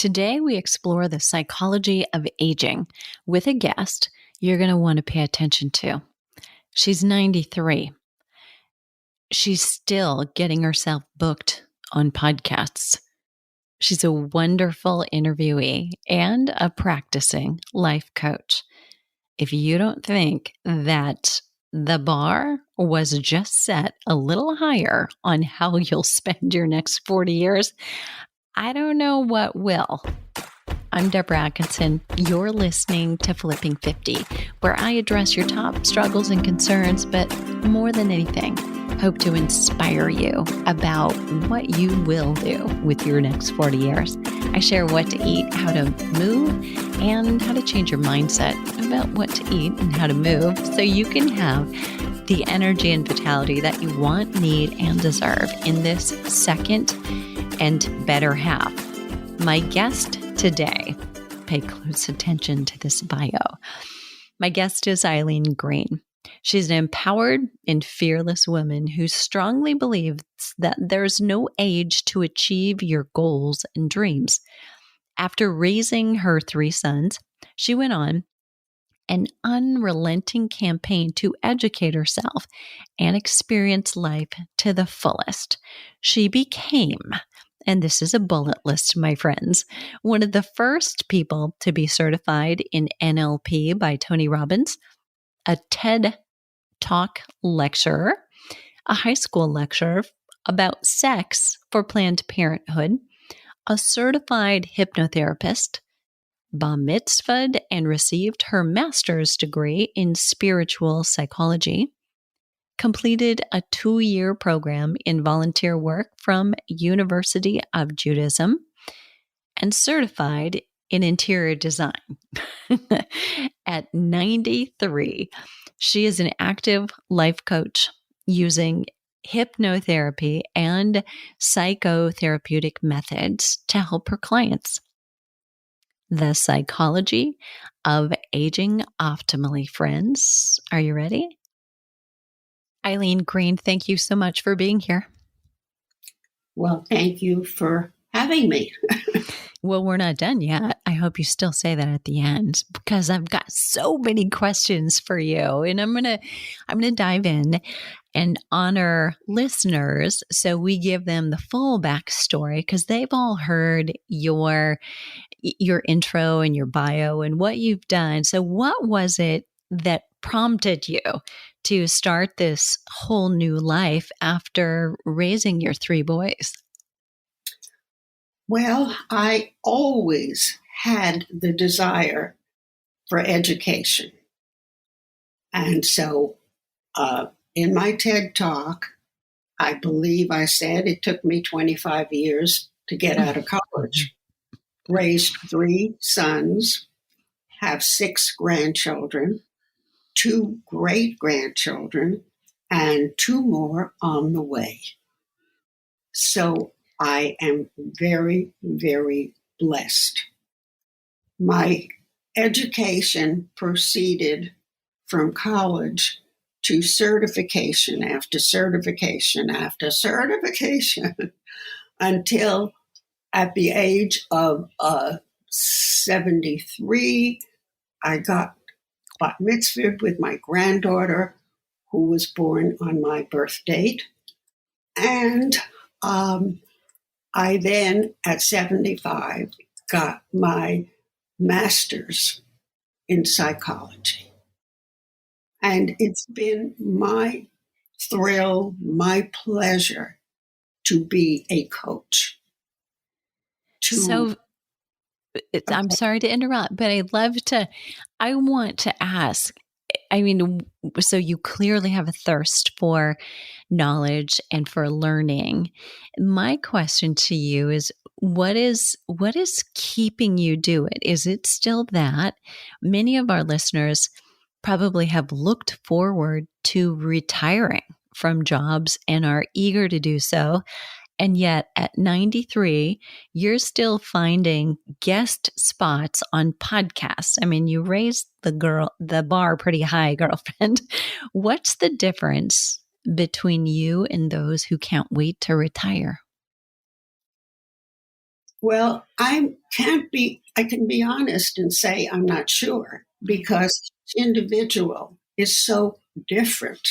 Today, we explore the psychology of aging with a guest you're going to want to pay attention to. She's 93. She's still getting herself booked on podcasts. She's a wonderful interviewee and a practicing life coach. If you don't think that the bar was just set a little higher on how you'll spend your next 40 years, I don't know what will. I'm Deborah Atkinson. You're listening to Flipping 50, where I address your top struggles and concerns, but more than anything, hope to inspire you about what you will do with your next 40 years. I share what to eat, how to move, and how to change your mindset about what to eat and how to move so you can have the energy and vitality that you want, need, and deserve in this second and better half. My guest today, pay close attention to this bio. My guest is Eileen Greene. She's an empowered and fearless woman who strongly believes that there's no age to achieve your goals and dreams. After raising her 3 sons, she went on an unrelenting campaign to educate herself and experience life to the fullest. She became, and this is a bullet list, my friends, one of the first people to be certified in NLP by Tony Robbins, a TED Talk lecturer, a high school lecturer about sex for Planned Parenthood, a certified hypnotherapist, bar mitzvahed and received her master's degree in spiritual psychology, completed a 2-year program in volunteer work from University of Judaism, and certified in interior design. At 93, she is an active life coach using hypnotherapy and psychotherapeutic methods to help her clients. The psychology of aging optimally, friends. Are you ready? Eileen Greene, thank you so much for being here. Well, thank you for having me. Well, we're not done yet. I hope you still say that at the end because I've got so many questions for you, and I'm gonna dive in and honor listeners so we give them the full backstory because they've all heard your intro and your bio and what you've done. So, what was it that prompted you to start this whole new life after raising your 3 boys? Well, I always had the desire for education. And so in my TED Talk, I believe I said it took me 25 years to get out of college, raised 3 sons, have 6 grandchildren, 2 great-grandchildren, and 2 more on the way. So I am very, very blessed. My education proceeded from college to certification after certification after certification until at the age of 73, I got bat mitzvahed with my granddaughter, who was born on my birth date. And I then, at 75, got my master's in psychology. And it's been my thrill, my pleasure to be a coach. I'm sorry to interrupt, but I want to ask, so you clearly have a thirst for knowledge and for learning. My question to you is, what is keeping you do it? Is it still that many of our listeners probably have looked forward to retiring from jobs and are eager to do so? And yet at 93, you're still finding guest spots on podcasts. I mean, you raised the bar pretty high, girlfriend. What's the difference between you and those who can't wait to retire? Well, I can be honest and say I'm not sure because each individual is so different.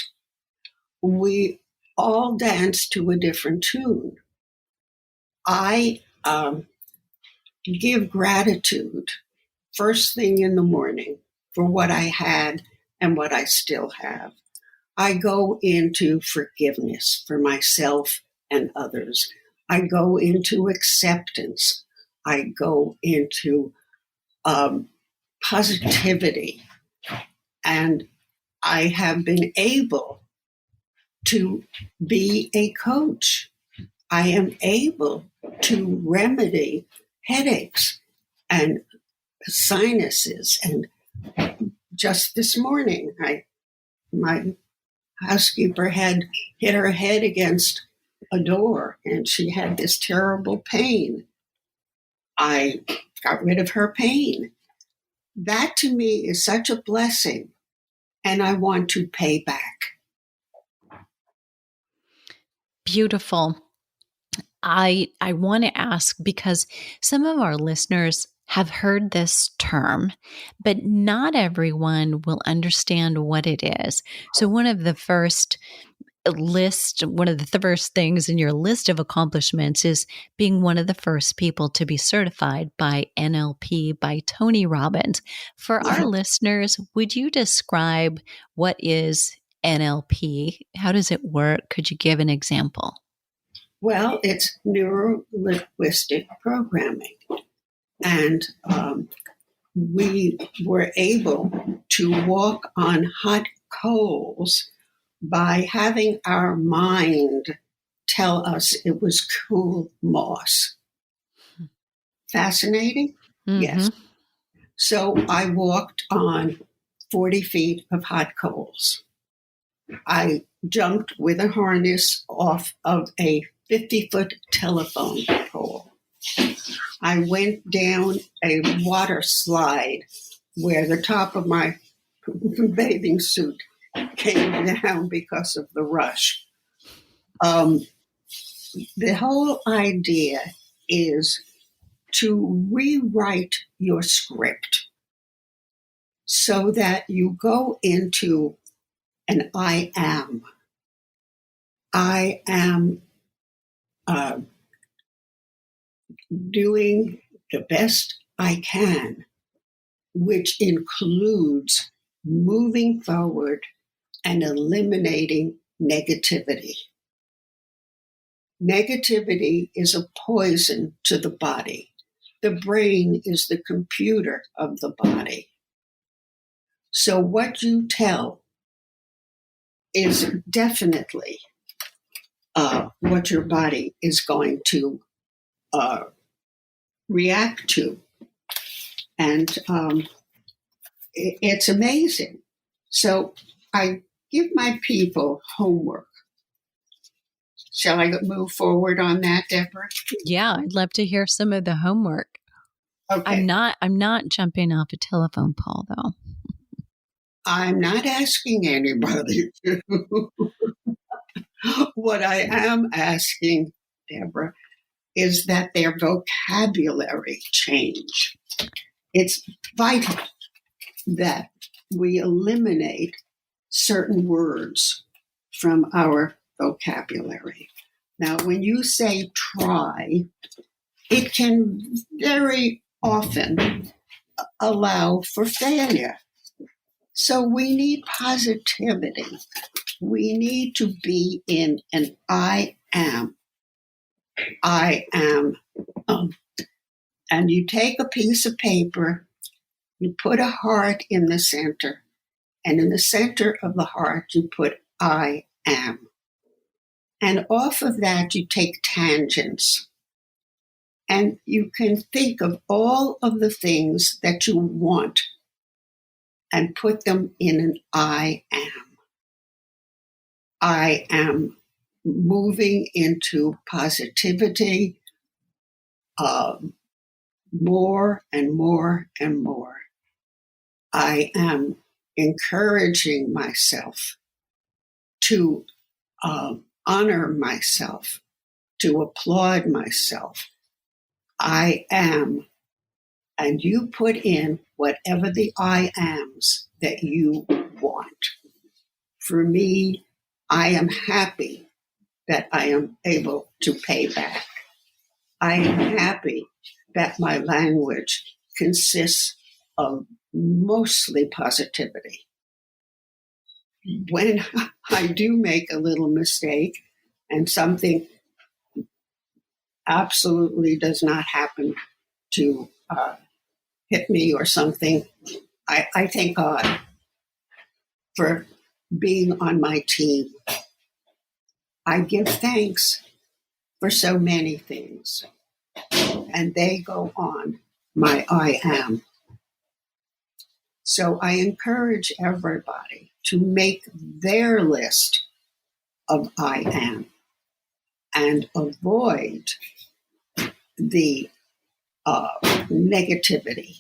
We all dance to a different tune. I give gratitude first thing in the morning for what I had and what I still have. I go into forgiveness for myself and others. I go into acceptance. I go into positivity. And I have been able to be a coach. I am able to remedy headaches and sinuses. And just this morning, my housekeeper had hit her head against a door and she had this terrible pain. I got rid of her pain. That to me is such a blessing, and I want to pay back. Beautiful. I want to ask because some of our listeners have heard this term, but not everyone will understand what it is. So one of the first things in your list of accomplishments is being one of the first people to be certified by NLP by Tony Robbins. For our listeners, would you describe what is NLP? How does it work? Could you give an example? Well, it's neuro-linguistic programming. And we were able to walk on hot coals by having our mind tell us it was cool moss. Fascinating? Mm-hmm. Yes. So I walked on 40 feet of hot coals. I jumped with a harness off of a 50-foot telephone pole. I went down a water slide where the top of my bathing suit came down because of the rush. The whole idea is to rewrite your script so that you go into an I am. I am doing the best I can, which includes moving forward and eliminating negativity. Negativity is a poison to the body. The brain is the computer of the body. So what you tell is definitely what your body is going to react to. And it's amazing. So I give my people homework. Shall I move forward on that, Deborah? Yeah, I'd love to hear some of the homework. Okay. I'm not jumping off a telephone pole though. I'm not asking anybody to. What I am asking, Deborah, is that their vocabulary change. It's vital that we eliminate certain words from our vocabulary. Now, when you say try, it can very often allow for failure. So we need positivity. We need to be in an I am. I am. And you take a piece of paper, you put a heart in the center, and in the center of the heart, you put I am. And off of that, you take tangents. And you can think of all of the things that you want and put them in an I am. I am moving into positivity more and more and more. I am encouraging myself to honor myself, to applaud myself. I am, and you put in whatever the I ams that you want. For me, I am happy that I am able to pay back. I am happy that my language consists of mostly positivity. When I do make a little mistake and something absolutely does not happen to hit me or something, I thank God for being on my team. I give thanks for so many things, and they go on my I am. So I encourage everybody to make their list of I am and avoid the negativity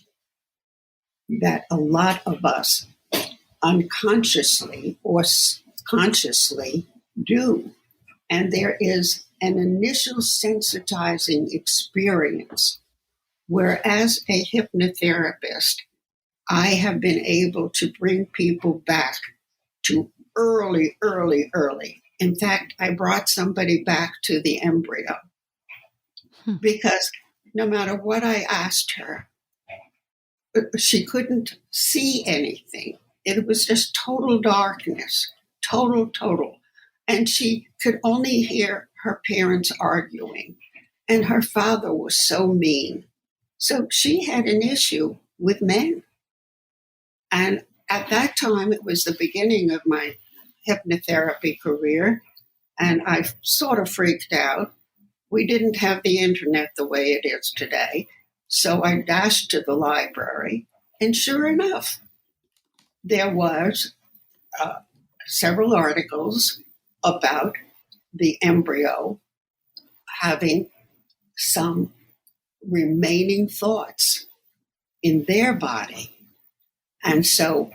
that a lot of us unconsciously or consciously do. And there is an initial sensitizing experience, where as a hypnotherapist, I have been able to bring people back to early. In fact, I brought somebody back to the embryo because no matter what I asked her, she couldn't see anything. It was just total darkness, total. And she could only hear her parents arguing. And her father was so mean. So she had an issue with men. And at that time, it was the beginning of my hypnotherapy career. And I sort of freaked out. We didn't have the internet the way it is today. So I dashed to the library. And sure enough, there was several articles about the embryo having some remaining thoughts in their body. And so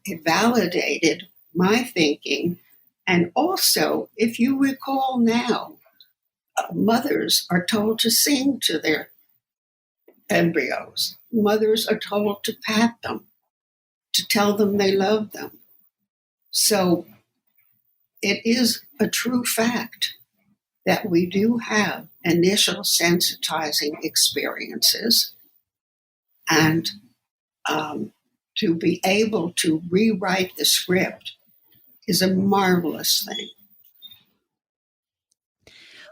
it validated my thinking. And also, if you recall now, mothers are told to sing to their embryos. Mothers are told to pat them, to tell them they love them. So it is a true fact that we do have initial sensitizing experiences, and to be able to rewrite the script is a marvelous thing.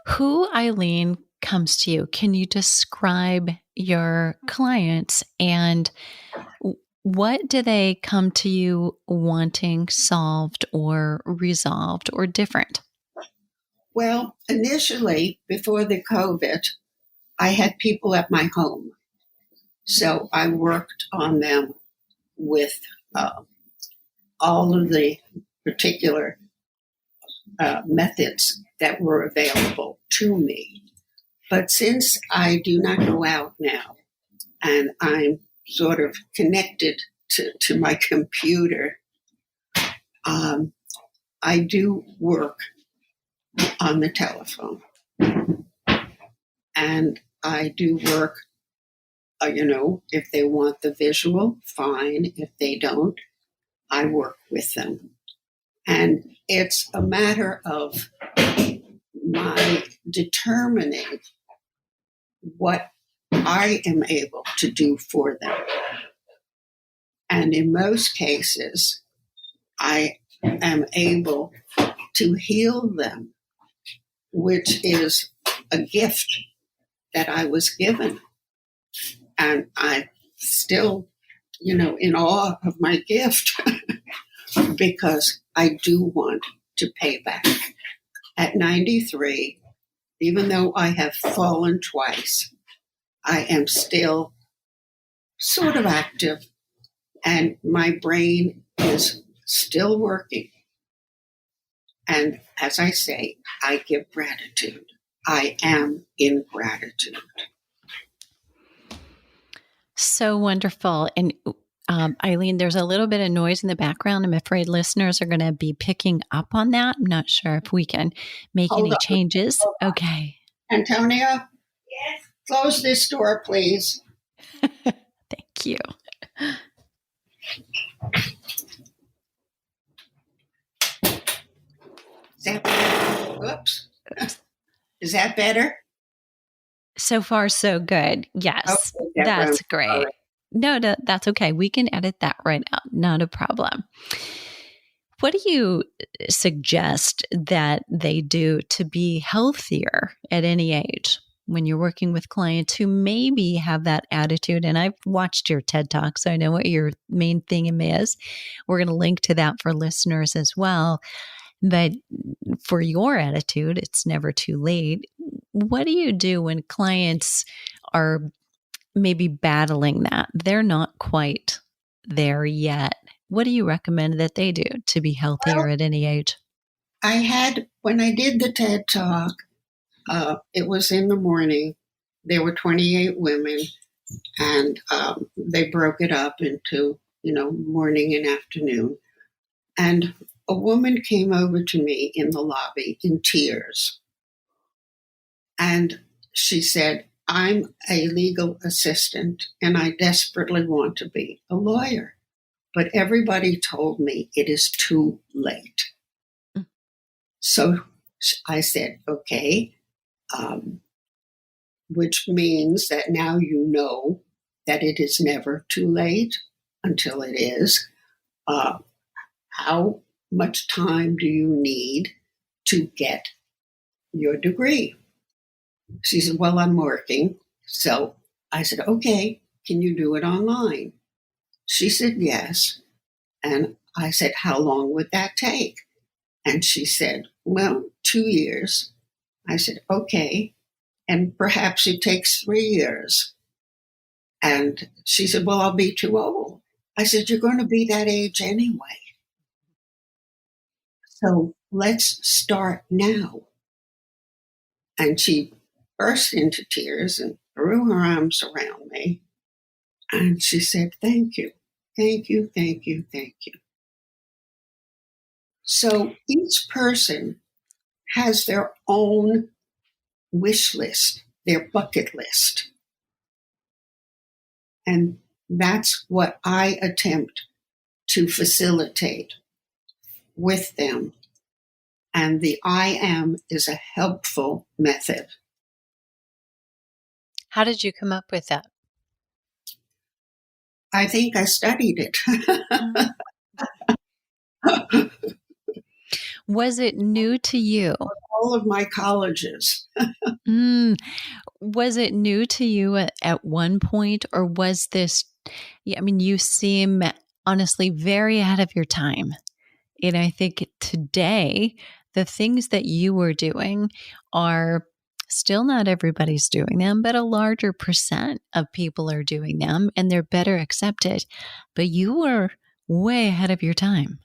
Who, Eileen, comes to you? Can you describe your clients, and what do they come to you wanting solved or resolved or different? Well, initially, before the COVID, I had people at my home. So I worked on them with all of the particular methods that were available to me. But since I do not go out now, and I'm sort of connected to my computer, I do work on the telephone. And I do work, if they want the visual, fine. If they don't, I work with them. And it's a matter of my determining what I am able to do for them. And in most cases, I am able to heal them, which is a gift that I was given. And I'm still, in awe of my gift because I do want to pay back. At 93, even though I have fallen twice, I am still sort of active, and my brain is still working. And as I say, I give gratitude. I am in gratitude. So wonderful. And Eileen, there's a little bit of noise in the background. I'm afraid listeners are going to be picking up on that. I'm not sure if we can make any changes. Okay. Antonia? Yes. Close this door, please. Thank you. Is that better? Whoops. Is that better? So far, so good. Yes, Okay, Deborah, that's I'm great. sorry. No, that's okay. We can edit that right out. Not a problem. What do you suggest that they do to be healthier at any age when you're working with clients who maybe have that attitude? And I've watched your TED Talk, so I know what your main theme is. We're going to link to that for listeners as well. But for your attitude, it's never too late. What do you do when clients are maybe battling that? They're not quite there yet. What do you recommend that they do to be healthier Well, at any age? when I did the TED Talk, it was in the morning. There were 28 women, and they broke it up into, morning and afternoon. And a woman came over to me in the lobby in tears. And she said, I'm a legal assistant and I desperately want to be a lawyer. But everybody told me it is too late. Mm. So I said, okay, which means that now you know that it is never too late until it is. How much time do you need to get your degree? She said, well, I'm working. So I said, okay, can you do it online? She said, yes. And I said, how long would that take? And she said, well, 2 years. I said, okay. And perhaps it takes 3 years. And she said, well, I'll be too old. I said, you're going to be that age anyway. So let's start now. And she burst into tears and threw her arms around me. And she said, thank you, thank you, thank you, thank you. So each person has their own wish list, their bucket list. And that's what I attempt to facilitate with them. And the I am is a helpful method. How did you come up with that? I think I studied it. Was it new to you? All of my colleges. Was it new to you at one point, or was this, you seem honestly very ahead of your time. And I think today, the things that you were doing are still not everybody's doing them, but a larger percent of people are doing them and they're better accepted. But you were way ahead of your time.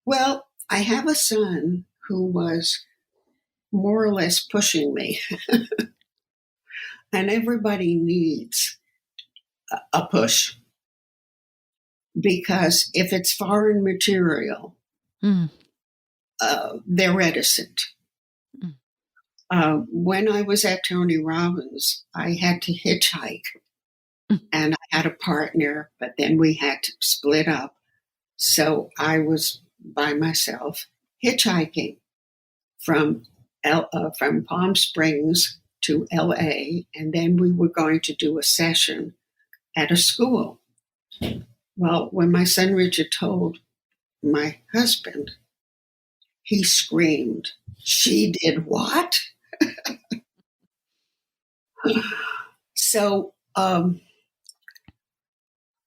Well, I have a son who was more or less pushing me. And everybody needs a push. Because if it's foreign material, they're reticent. When I was at Tony Robbins, I had to hitchhike. And I had a partner, but then we had to split up. So I was by myself hitchhiking from Palm Springs to LA, and then we were going to do a session at a school. Well, when my son Richard told my husband, he screamed, "She did what?" So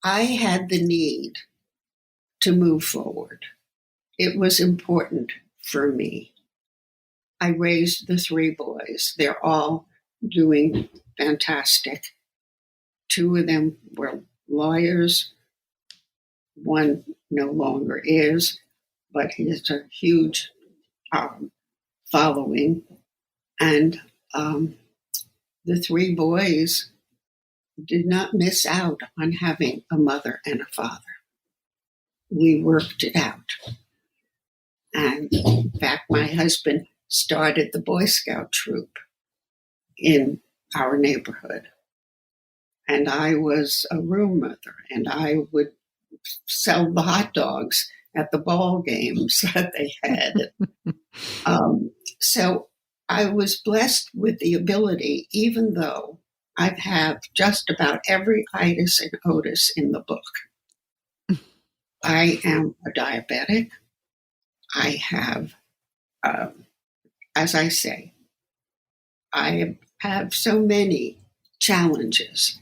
I had the need to move forward. It was important for me. I raised the 3 boys. They're all doing fantastic. 2 of them were lawyers. 1 no longer is, but he has a huge following. And the 3 boys did not miss out on having a mother and a father. We worked it out. And in fact, my husband started the Boy Scout troop in our neighborhood. And I was a room mother, and I would sell the hot dogs at the ball games that they had. So I was blessed with the ability, even though I have just about every itis and otis in the book. I am a diabetic. I have, as I say, I have so many challenges,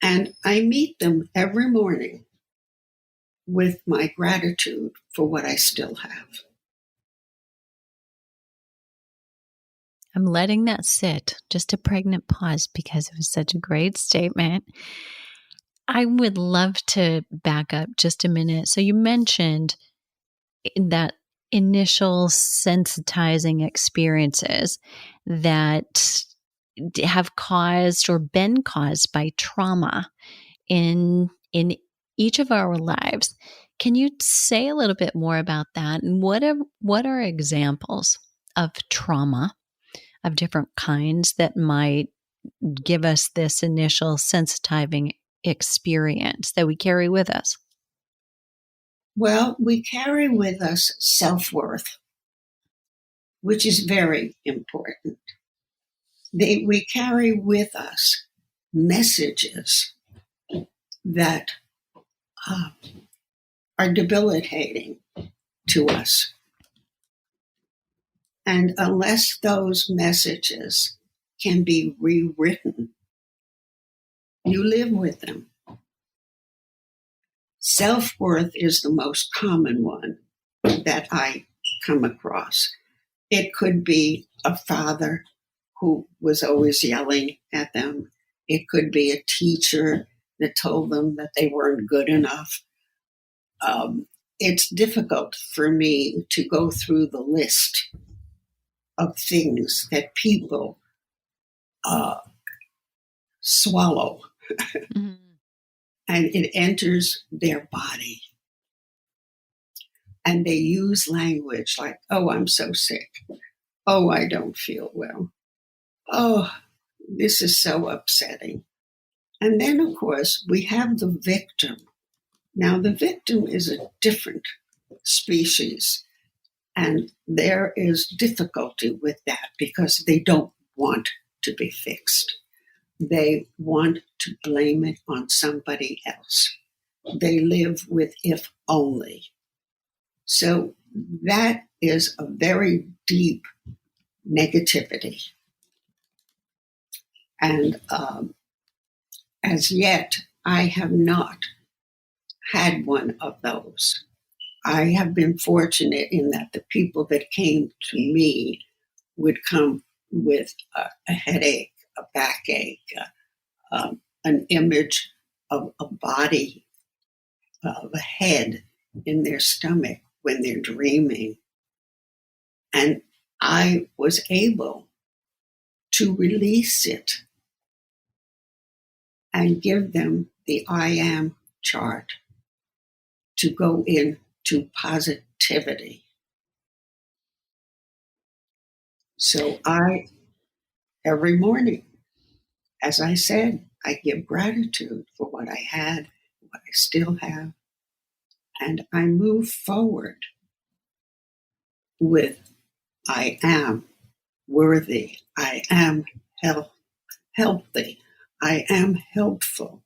and I meet them every morning with my gratitude for what I still have. I'm letting that sit, just a pregnant pause, because it was such a great statement. I would love to back up just a minute. So you mentioned that initial sensitizing experiences that have caused or been caused by trauma in each of our lives. Can you say a little bit more about that? And what are examples of trauma of different kinds that might give us this initial sensitizing experience that we carry with us? Well, we carry with us self-worth, which is very important. We carry with us messages that are debilitating to us. And unless those messages can be rewritten, you live with them. Self-worth is the most common one that I come across. It could be a father who was always yelling at them. It could be a teacher that told them that they weren't good enough. It's difficult for me to go through the list of things that people swallow, mm-hmm. and it enters their body. And they use language like, oh, I'm so sick. Oh, I don't feel well. Oh, this is so upsetting. And then, of course, we have the victim. Now, the victim is a different species, and there is difficulty with that because they don't want to be fixed. They want to blame it on somebody else. They live with if only. So that is a very deep negativity. And as yet, I have not had one of those. I have been fortunate in that the people that came to me would come with a headache, a backache, an image of a body, of a head in their stomach when they're dreaming. And I was able to release it and give them the I am chart to go into positivity. So every morning, as I said, I give gratitude for what I had, what I still have, and I move forward with I am worthy, I am healthy, I am helpful,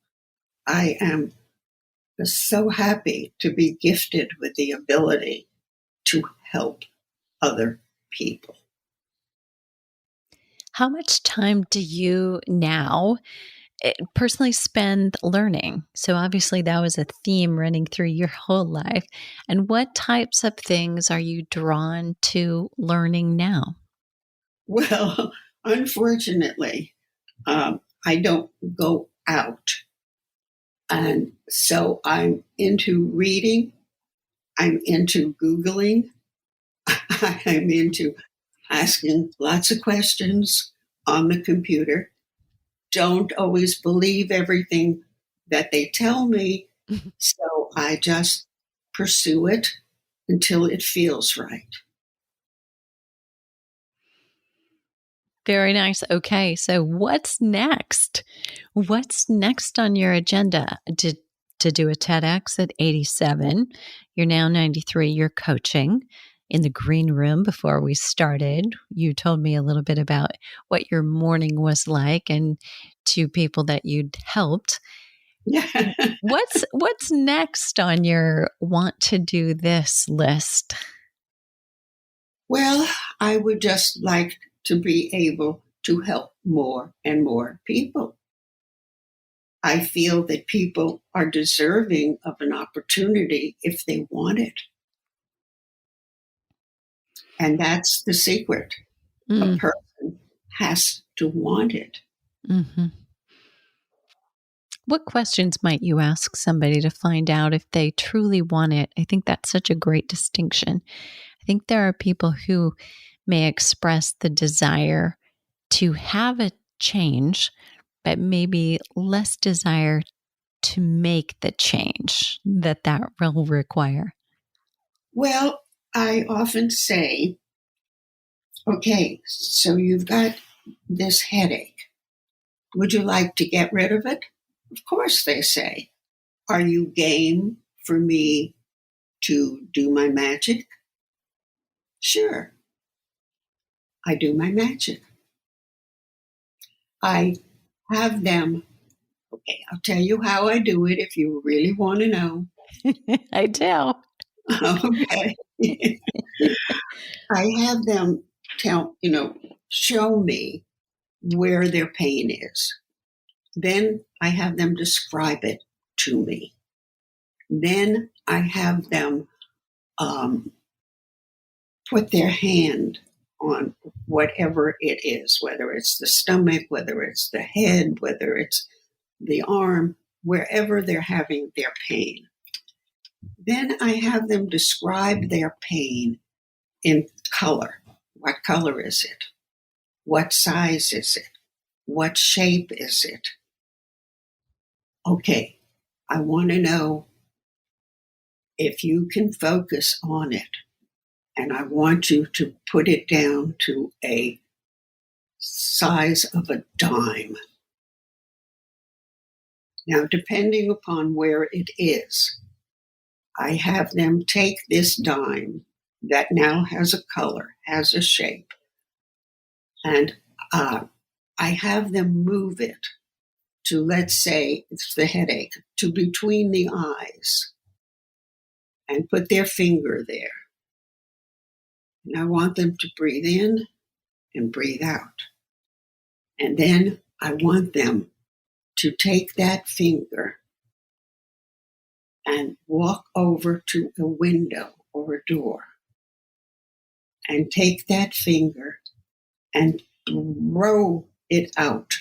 I am so happy to be gifted with the ability to help other people. How much time do you now personally spend learning? So obviously that was a theme running through your whole life. And what types of things are you drawn to learning now? Well, unfortunately, I don't go out. And so I'm into reading. I'm into Googling. I'm into asking lots of questions on the computer. Don't always believe everything that they tell me. So I just pursue it until it feels right. Very nice. Okay, so what's next? What's next on your agenda? To do a TEDx at 87. You're now 93. You're coaching in the green room. Before we started, you told me a little bit about what your morning was like and two people that you'd helped. What's next on your want to do this list? Well, I would just like to be able to help more and more people. I feel that people are deserving of an opportunity if they want it. And that's the secret. A person has to want it. Mm-hmm. What questions might you ask somebody to find out if they truly want it? I think that's such a great distinction. I think there are people who may express the desire to have a change, but maybe less desire to make the change that will require. Well, I often say, okay, so you've got this headache. Would you like to get rid of it? Of course, they say. Are you game for me to do my magic? Sure. I do my magic. I have them. Okay, I'll tell you how I do it if you really want to know. I do. Okay. I have them show me where their pain is. Then I have them describe it to me. Then I have them put their hand on whatever it is, whether it's the stomach, whether it's the head, whether it's the arm, wherever they're having their pain. Then I have them describe their pain in color. What color is it? What size is it? What shape is it? Okay, I want to know if you can focus on it. And I want you to put it down to a size of a dime. Now, depending upon where it is, I have them take this dime that now has a color, has a shape, and I have them move it to, let's say, it's the headache, to between the eyes and put their finger there. And I want them to breathe in and breathe out. And then I want them to take that finger and walk over to a window or a door and take that finger and throw it out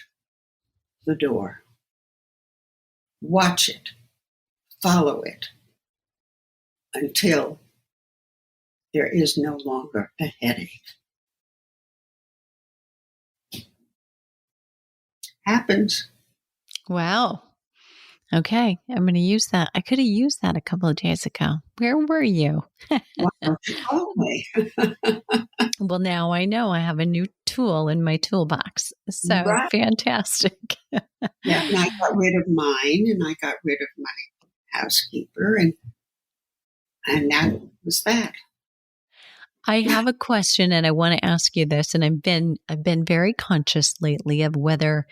the door. Watch it, follow it until there is no longer a headache. Happens. Wow. Okay, I'm going to use that. I could have used that a couple of days ago. Where were you? Why don't you call me? Well, now I know I have a new tool in my toolbox. So Right. Fantastic. Yeah, and I got rid of mine, and I got rid of my housekeeper, and that was that. I have a question, and I want to ask you this. And I've been very conscious lately of whether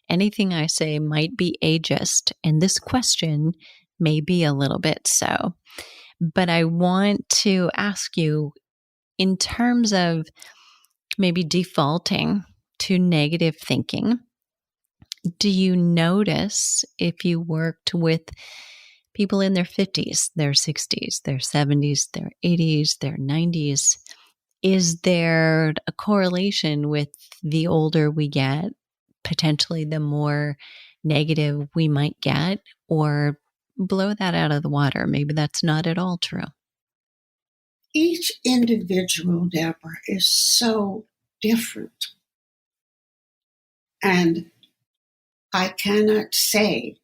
anything I say might be ageist, and this question may be a little bit so. But I want to ask you, in terms of maybe defaulting to negative thinking, do you notice if you worked with people in their 50s, their 60s, their 70s, their 80s, their 90s, is there a correlation with the older we get, potentially the more negative we might get, or blow that out of the water? Maybe that's not at all true. Each individual, Deborah, is so different. And I cannot say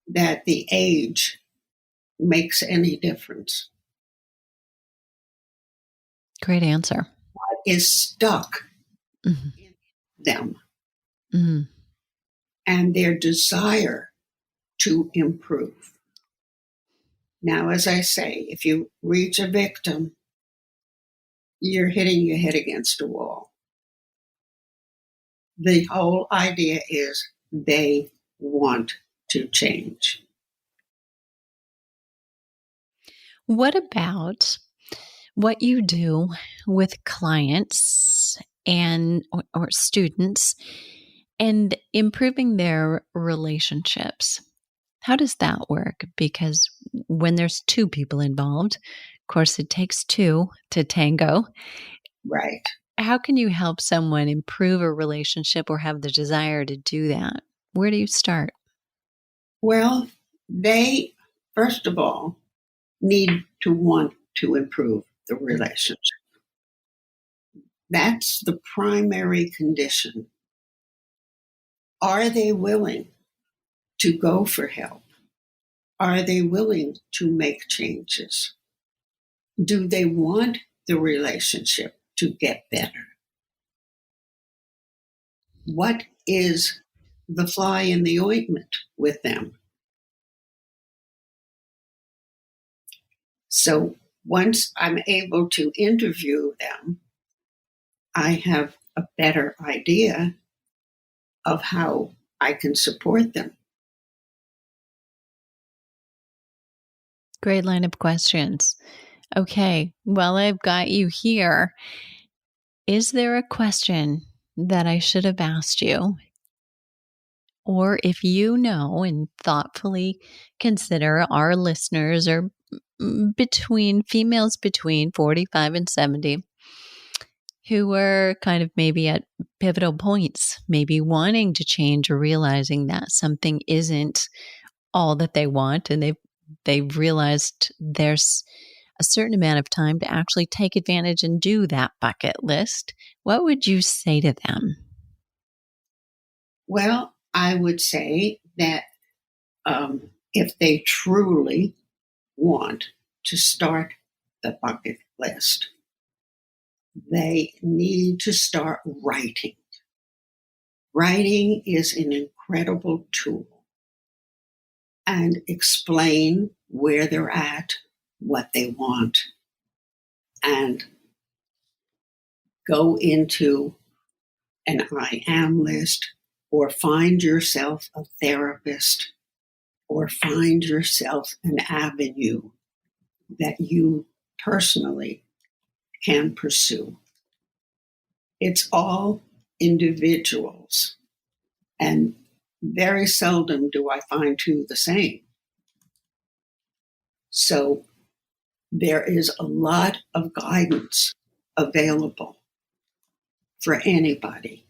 that the age makes any difference. Great answer. What is stuck in them Mm. and their desire to improve. Now, as I say, if you reach a victim, you're hitting your head against a wall. The whole idea is they want to change. What about what you do with clients and or students and improving their relationships? How does that work? Because when there's two people involved, of course, it takes two to tango. Right. How can you help someone improve a relationship or have the desire to do that? Where do you start? Well, they, first of all, need to want to improve the relationship. That's the primary condition. Are they willing to go for help? Are they willing to make changes? Do they want the relationship to get better? What is the fly in the ointment with them? So once I'm able to interview them, I have a better idea of how I can support them. Great line of questions. Okay, well, I've got you here. Is there a question that I should have asked you? Or if you know and thoughtfully consider our listeners are between females between 45 and 70 who were kind of maybe at pivotal points, maybe wanting to change or realizing that something isn't all that they want, and they've realized there's a certain amount of time to actually take advantage and do that bucket list. What would you say to them? Well, I would say that if they truly want to start the bucket list, they need to start writing. Writing is an incredible tool, and explain where they're at, what they want, and go into an I am list, or find yourself a therapist, or find yourself an avenue that you personally can pursue. It's all individuals, and very seldom do I find two the same. So there is a lot of guidance available for anybody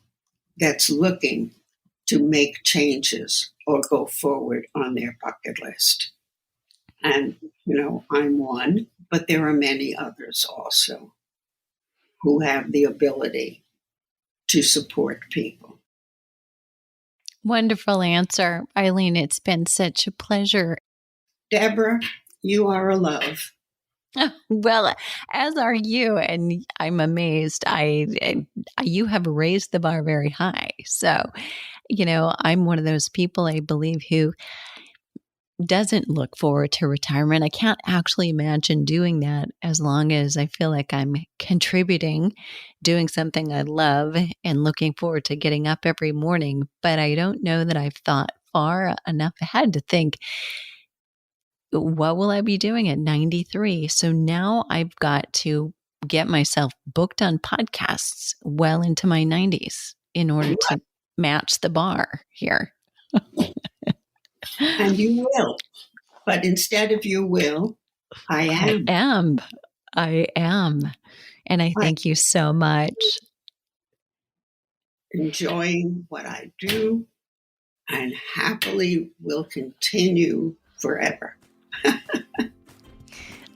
that's looking to make changes or go forward on their bucket list. And, I'm one, but there are many others also who have the ability to support people. Wonderful answer, Eileen. It's been such a pleasure. Deborah, you are a love. Well, as are you, and I'm amazed. You have raised the bar very high. So, I'm one of those people, I believe, who doesn't look forward to retirement. I can't actually imagine doing that as long as I feel like I'm contributing, doing something I love, and looking forward to getting up every morning. But I don't know that I've thought far enough ahead to think, what will I be doing at 93? So now I've got to get myself booked on podcasts well into my 90s in order to match the bar here. And you will. But instead of you will, I am. I am. And I thank you so much. Enjoying what I do, and happily will continue forever.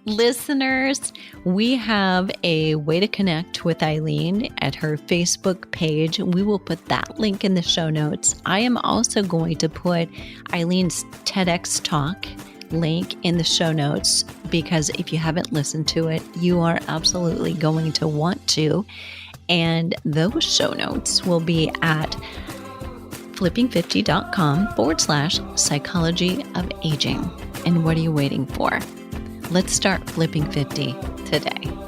Listeners, we have a way to connect with Eileen at her Facebook page. We will put that link in the show notes. I am also going to put Eileen's TEDx talk link in the show notes, because if you haven't listened to it, you are absolutely going to want to. And those show notes will be at flipping50.com/psychology of aging. And what are you waiting for? Let's start flipping 50 today.